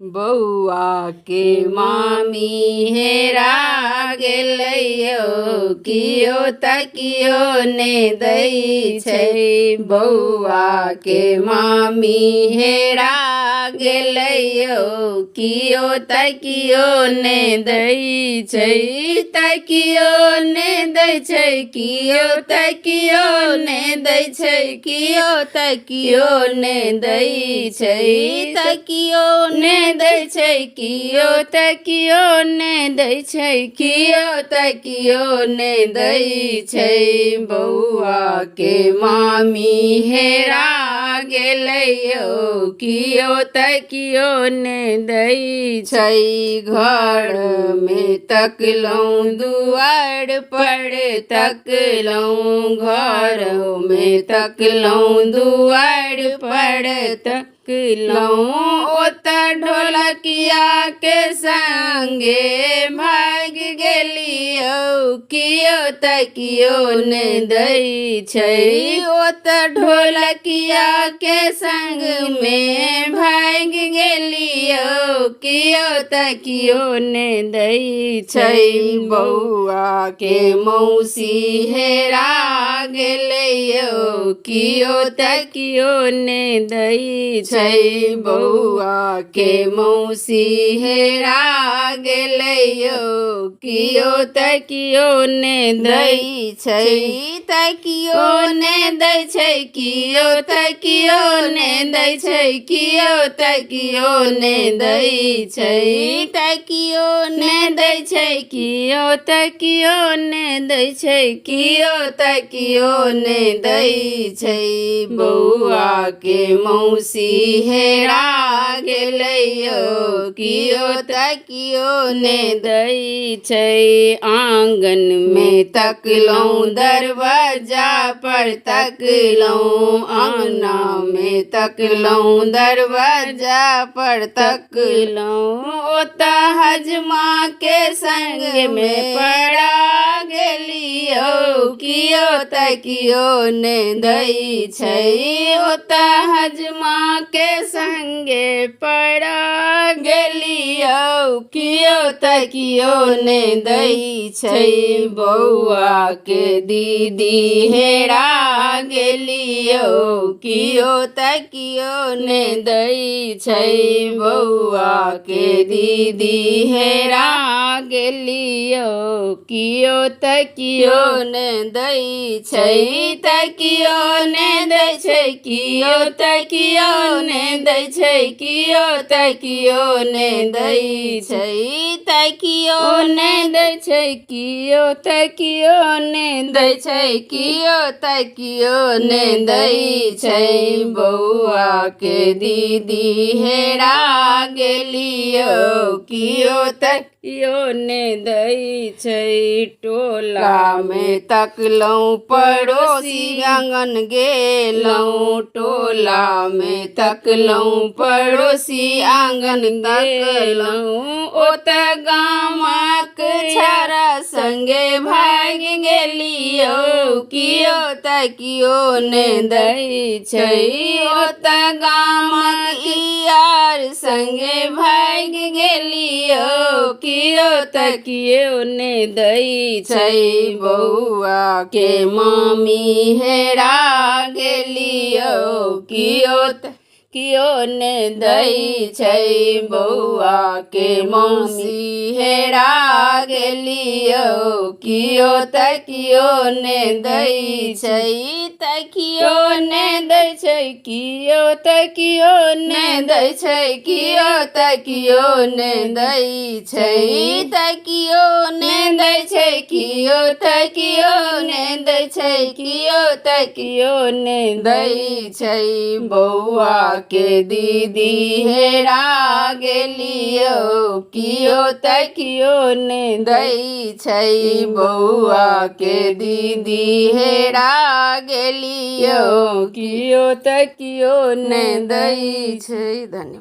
बौआ के मामी हेरा गेलैयो कियो तकियो ने दै छै। बौआ के मामी हेरा गेलैयो कियो तकियो ने दै छै। तकियो ने दै छै कियो तकियो ने दै छै। कियो तकियो ने दै छै। तकियो ने दै छै कियो तकियो ने दै छै। कियो तकियो ने दै छै। बौआ के मामी हेरा गेलैयो कियो तकियो ने दै छै। घर में तकलौं दुआर पर तकलौं। घर में तकलौं दुआर पर तकलौं। ओतऽ ढोलकिया के संगे भाग गेलियो कियो तकियो ने दै छै। ओतऽ ढोलकिया के संग में भाग गेलियो कियो तकियो ने दै छै। बौआ के मौसी हेरा गेलैयो कियो तकियो ने दै छै। बौआ के मौसी हेरा गेलैयो कियो तकियो ने दै छै। तकियो ने दै छै कियो तकियो ने दै छै। कियो तकियो ने दै छै। तकियो ने दै छै कियो तकियो ने दै छै। कियो तकियो ने दै छै। बौआ के मौसी हेरा गेलैयो कियो तकियो ने दै छै। आंगन में तकलौं दरवाजा पर तकलौं। अंगना में तकलौं दरवाजा पर तकलौं। ओतऽ हजमा के संग में पड़ा गेलियो कियो तकियो ने दै छै। ओतऽ हजमा के संगे पड़ा गेलियो कियो तकियो ने दै छै। बौआ के दीदी हेरा गेलियो कियो तकियो ने दै छै। बौआ के दीदी हेरा गेलियो कियो तकियो ने दै छै। तकियो ने दै छै कियो तकियो ने दै छै। कियो तकियो ने दै छै। तकियो ने दै छै कियो तकियो ने दै छै। कियो तकियो ने दै छै। बौआ के दीदी हेरा गेलियो कियो तकियो ने दै छै। टोला में तकलौं पड़ोसी आंगन गेलौं। टोला में तकलौं पड़ोसी आंगन गेलौं। ओतऽ गामक छौड़ा संगे भाग गेलियो कियो तकियो ने दै छै। ओतऽ गामक यार संगे भाग गेलियो कियो तकियो ने दै छै। बौआ के मामी हेरा गेलियो कियो तकियो ने दै छै। बौआ के मौसी हेरा गेलियो कियो तकियो ने दै छै। तकियो ने दै छै कियो तकियो ने दै छै। कियो तकियो ने दै छै। तकियो ने दै छै कियो तकियो ने दै छै। कियो तकियो ने दै छै। बौआ के दीदी हेरा गेलियो कियो तकियो ने दै छै। बौआ के दीदी हेरा गेलियो कियो तकियो ने दै छै। धन्यवाद।